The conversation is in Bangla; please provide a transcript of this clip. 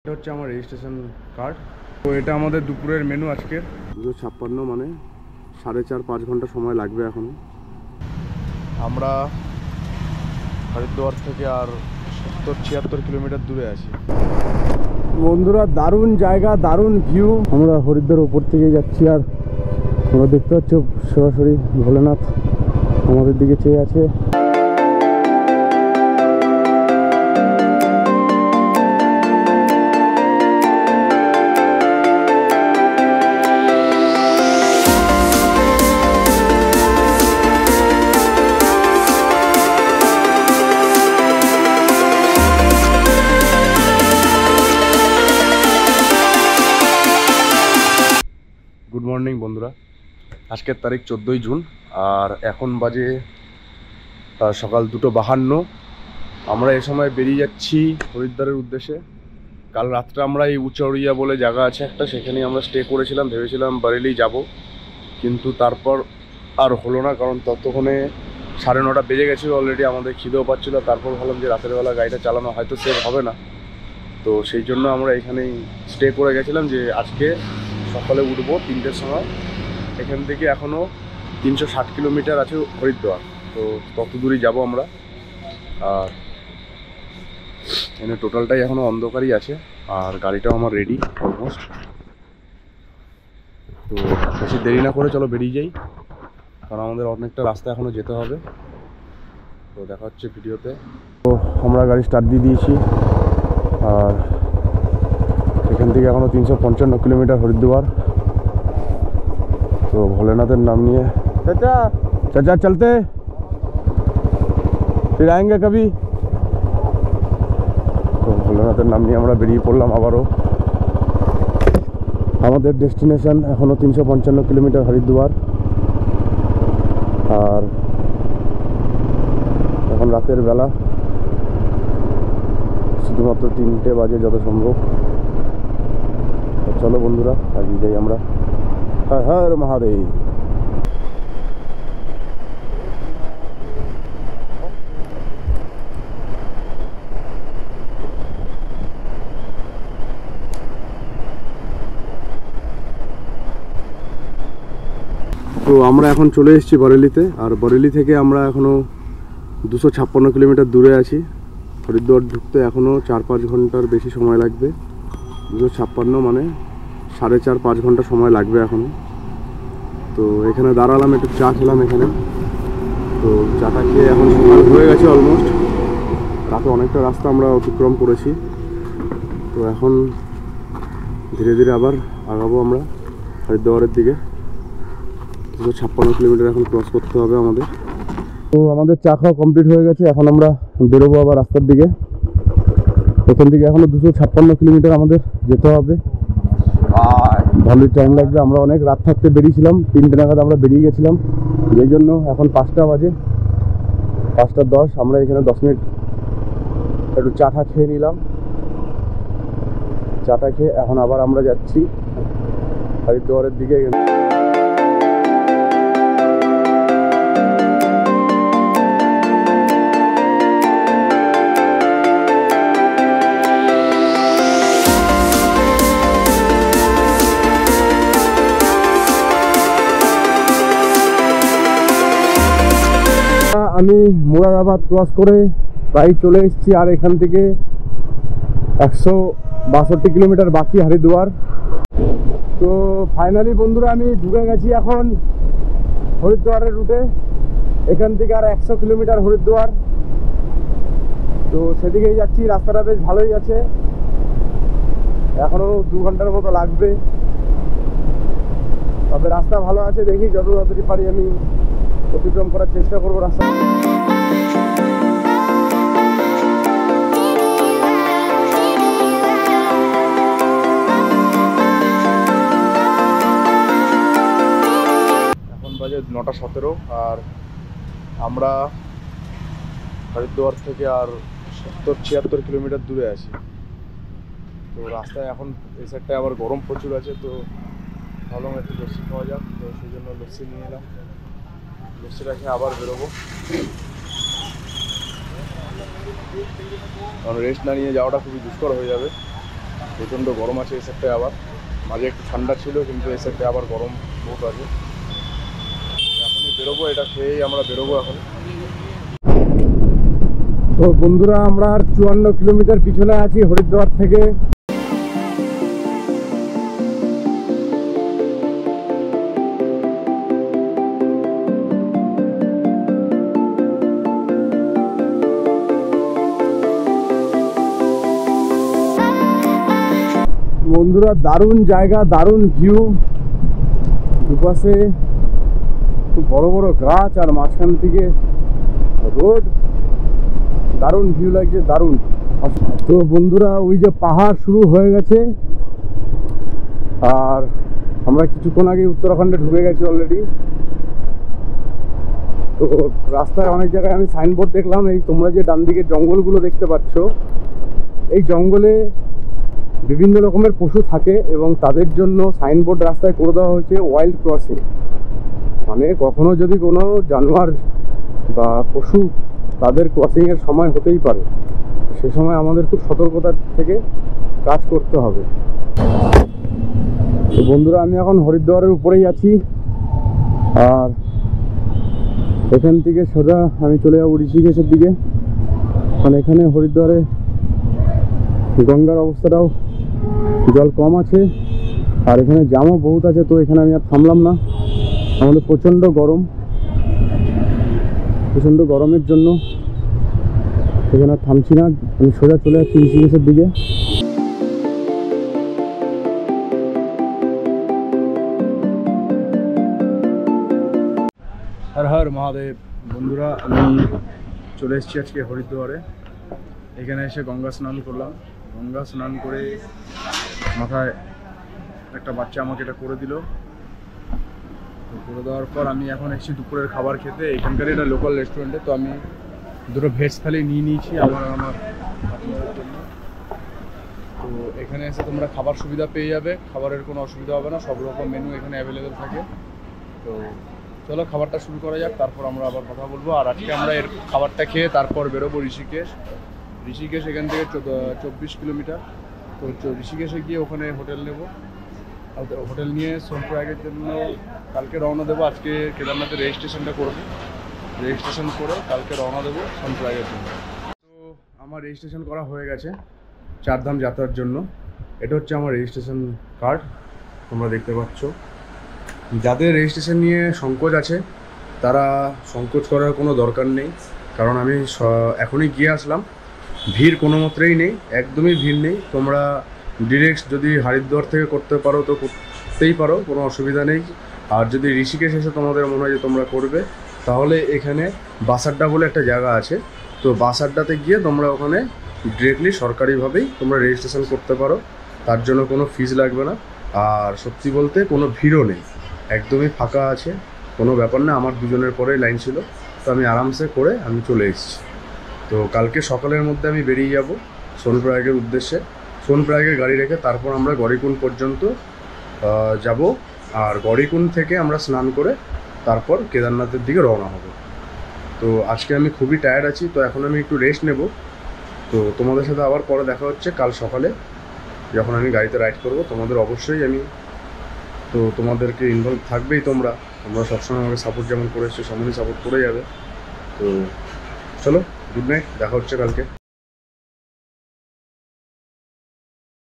এটা হচ্ছে আমার রেজিস্ট্রেশন কার্ড। তো এটা আমাদের দুপুরের মেনু আজকের। 256 মানে 4.5-5 ঘন্টা সময় লাগবে এখনো। আমরা হরিদ্বার থেকে আর 70-76 কিলোমিটার দূরে আছি। বন্ধুরা, দারুণ জায়গা, দারুণ ভিউ। আমরা হরিদ্বার উপর থেকে যাচ্ছি আর আমরা দেখতে পাচ্ছি সরাসরি ভোলেনাথ আমাদের দিকে চেয়ে আছে। গুড মর্নিং বন্ধুরা, আজকের তারিখ 14ই জুন আর এখন বাজে সকাল 2:52। আমরা এ সময় বেরিয়ে যাচ্ছি হরিদ্বারের উদ্দেশ্যে। কাল রাত্রে আমরা এই উচড়িয়া বলে জায়গা আছে একটা, সেখানেই আমরা স্টে করেছিলাম। ভেবেছিলাম বারেলি যাব, কিন্তু তারপর আর হলো না, কারণ ততক্ষণে 9:30 বেজে গেছিলো অলরেডি। আমাদের খিদেও পাচ্ছিলো। তারপর ভাবলাম যে রাতের বেলা গাড়িটা চালানো হয়তো সেফ হবে না, তো সেই জন্য আমরা এখানেই স্টে করে গেছিলাম যে আজকে সকালে উঠবো 3টের সময়। এখান থেকে এখনও 360 কিলোমিটার আছে হরিদ্বার, তো তত দূরই যাবো আমরা। আর এখানে টোটালটাই এখনও অন্ধকারই আছে আর গাড়িটাও আমার রেডি অলমোস্ট। তো বেশি দেরি না করে চলো বেরিয়ে যাই, কারণ আমাদের অনেকটা রাস্তা এখনও যেতে হবে। তো দেখা হচ্ছে ভিডিওতে। তো আমরা গাড়ি স্টার্ট দিয়ে দিয়েছি আর এখান থেকে এখনও 355 কিলোমিটার হরিদ্বার। তো ভোলেনাথের নাম নিয়ে চাচা চাচা চলতে ফির আয়েঙ্গে কবি। তো ভোলেনাথের নাম নিয়ে আমরা বেরিয়ে পড়লাম আবারও। আমাদের ডেস্টিনেশন এখনও 355 কিলোমিটার হরিদ্বার। আর এখন রাতের বেলা, শুধুমাত্র 3টে বাজে যত সম্ভব। চলো বন্ধুরা এগিয়ে যাই আমরা। হর হর মহাদেব। তো আমরা এখন চলে এসেছি বরেলিতে, আর বরেলি থেকে আমরা এখনও 256 কিলোমিটার দূরে আছি। হরিদ্বার ঢুকতে এখনও 4-5 ঘন্টার বেশি সময় লাগবে। 256 মানে 4.5-5 ঘন্টা সময় লাগবে এখনও। তো এখানে দাঁড়ালাম, একটু চা খেলাম এখানে। তো চাটা খেয়ে এখন সকাল হয়ে গেছে অলমোস্ট। রাতে অনেকটা রাস্তা আমরা অতিক্রম করেছি। তো এখন ধীরে ধীরে আবার আগাবো আমরা হরিদ্বারের দিকে। 256 কিলোমিটার এখন ক্রস করতে হবে আমাদের। তো আমাদের চা খাওয়া কমপ্লিট হয়ে গেছে, এখন আমরা বেরোবো আবার রাস্তার দিকে। এখান থেকে এখনও 256 কিলোমিটার আমাদের যেতে হবে। ভালোই টাইম লাগবে। আমরা অনেক রাত থাকতে বেরিয়েছিলাম, 3টে নাগাদ আমরা বেরিয়ে গেছিলাম। যেই জন্য এখন 5টা বাজে, 5:10। আমরা এখানে 10 মিনিট একটু চাটা খেয়ে নিলাম। চাটা খেয়ে এখন আবার আমরা যাচ্ছি হরিদ্বারের দিকে। আমি মুরাদাবাদ ক্রস করে প্রায় চলে এসেছি, আর এখান থেকে 162 কিলোমিটার বাকি হরিদ্বার। তো ফাইনালি বন্ধুরা আমি ঢুকে গেছি এখন হরিদ্বারের রুটে। এখান থেকে আর 100 কিলোমিটার হরিদ্বার। তো সেদিকেই যাচ্ছি। রাস্তাটা বেশ ভালোই আছে, এখনও 2 ঘন্টার মতো লাগবে, তবে রাস্তা ভালো আছে। দেখি যত তাড়াতাড়ি পারি আমি অতিক্রম করার চেষ্টা করবো রাস্তা। এখন বাজে 9:17 আর আমরা হরিদ্বার থেকে আর 70-76 কিলোমিটার দূরে আছি। তো রাস্তায় এখন এই সাইডটায় আবার গরম প্রচুর আছে, তো ভাবলাম একটু লস্যি খাওয়া যাক। তো সেই জন্য লস্যি নিয়ে এলাম। লস্যিটা খেয়ে আবার বেরোবো, কারণ রেস্ট না নিয়ে যাওয়াটা খুবই দুষ্কর হয়ে যাবে। প্রচণ্ড গরম আছে এই সাইডটায়, আবার মাঝে একটু ঠান্ডা ছিল, কিন্তু এই সাইডটায় আবার গরম বহুত আছে। এখনই বেরোবো, এটা খেয়েই আমরা বেরোবো এখন। তো বন্ধুরা, আমরা আর 54 কিলোমিটার পিছনে আছি হরিদ্বার থেকে। বন্ধুরা, দারুণ জায়গা, দারুণ ভিউ, দুপাশে খুব বড় বড় গাছ আর মাঝখান থেকে রোড, দারুণ ভিউ লাগছে, দারুণ। তো বন্ধুরা, ওই যে পাহাড় শুরু হয়ে গেছে, আর আমরা কিছুক্ষণ আগে উত্তরাখণ্ডে ঢুকে গেছি অলরেডি। তো রাস্তায় অনেক জায়গায় আমি সাইনবোর্ড দেখলাম, এই তোমরা যে ডান দিকে জঙ্গলগুলো দেখতে পাচ্ছ, এই জঙ্গলে বিভিন্ন রকমের পশু থাকে এবং তাদের জন্য সাইনবোর্ড রাস্তায় করে দেওয়া হয়েছে ওয়াইল্ড ক্রসিং। মানে কখনো যদি কোনো জানোয়ার বা পশু তাদের ক্রসিংয়ের সময় হতেই পারে, সে সময় আমাদের খুব সতর্কতার থেকে কাজ করতে হবে। তো বন্ধুরা, আমি এখন হরিদ্বারের উপরেই আছি, আর এখান থেকে সোজা আমি চলে যাবো ঋষিকেশের দিকে। কারণ এখানে হরিদ্বারে গঙ্গার অবস্থাটাও জল কম আছে, আর এখানে জামও বহুত আছে। তো এখানে আমি আর থামলাম না, আমাদের প্রচণ্ড গরম, প্রচণ্ড গরমের জন্য এখানে আর থামছি না, আমি সোজা চলে যাচ্ছি ঋষিকেশের দিকে। হর হর মহাদেব। বন্ধুরা, আমি চলে এসেছি আজকে হরিদ্বারে। এখানে এসে গঙ্গা স্নান করলাম। গঙ্গা স্নান করে মাথায় একটা বাচ্চা আমাকে এটা করে দিল। করে দেওয়ার পর আমি এখন এসেছি দুপুরের খাবার খেতে এখানকার এটা লোকাল রেস্টুরেন্টে। তো আমি দুটো ভেজ থালি নিয়ে নিয়েছি আমার পার্টনারের জন্য। তো এখানে এসে তোমরা খাবার সুবিধা পেয়ে যাবে, খাবারের কোনো অসুবিধা হবে না, সব রকম মেনু এখানে অ্যাভেলেবেল থাকে। তো চলো খাবারটা শুরু করা যাক, তারপর আমরা আবার কথা বলবো। আর আজকে আমরা এর খাবারটা খেয়ে তারপর বেরোবো ঋষিকেশ। এখান থেকে 24 কিলোমিটার। তো ঋষিকেশে গিয়ে ওখানে হোটেল নেব, হোটেল নিয়ে সোনপ্রয়াগের জন্য কালকে রওনা দেবো। আজকে কেদারনাথের রেজিস্ট্রেশনটা করবো, রেজিস্ট্রেশন করে কালকে রওনা দেবো সোনপ্রয়াগের জন্য। তো আমার রেজিস্ট্রেশন করা হয়ে গেছে চারধাম যাত্রার জন্য। এটা হচ্ছে আমার রেজিস্ট্রেশন কার্ড, তোমরা দেখতে পাচ্ছ। যাদের রেজিস্ট্রেশন নিয়ে সংকোচ আছে তারা সংকোচ করার কোনো দরকার নেই, কারণ আমি এখনই গিয়ে আসলাম, ভিড় কোনো মাত্রেই নেই, একদমই ভিড় নেই। তোমরা ডিরেক্ট যদি হরিদ্বার থেকে করতে পারো তো করতেই পারো, কোনো অসুবিধা নেই। আর যদি ঋষিকেশ এসে তোমাদের মনে হয় যে তোমরা করবে, তাহলে এখানে বাস আড্ডা বলে একটা জায়গা আছে। তো বাস আড্ডাতে গিয়ে তোমরা ওখানে ডিরেক্টলি সরকারিভাবেই তোমরা রেজিস্ট্রেশন করতে পারো, তার জন্য কোনো ফিজ লাগবে না। আর সত্যি বলতে কোনো ভিড়ও নেই, একদমই ফাঁকা আছে, কোনো ব্যাপার না। আমার দুজনের পরেই লাইন ছিল, তো আমি আরামসে করে আমি চলে এসেছি। তো কালকে সকালের মধ্যে আমি বেরিয়ে যাব সোনপ্রয়াগের উদ্দেশ্যে। সোনপ্রয়াগে গাড়ি রেখে তারপর আমরা গৌরীকুণ্ড পর্যন্ত যাব, আর গৌরীকুণ্ড থেকে আমরা স্নান করে তারপর কেদারনাথের দিকে রওনা হব। তো আজকে আমি খুবই টায়ার্ড আছি, তো এখন আমি একটু রেস্ট নেব। তো তোমাদের সাথে আবার পরে দেখা হচ্ছে কাল সকালে, যখন আমি গাড়িতে রাইড করব। তোমাদের অবশ্যই আমি, তো তোমাদেরকে ইনভলভ থাকবেই, তোমরা সবসময় আমাকে সাপোর্ট যেমন করে এসছো সেমনই সাপোর্ট করে যাবে। তো চলো, গুড নাইট, দেখা হচ্ছে কালকে।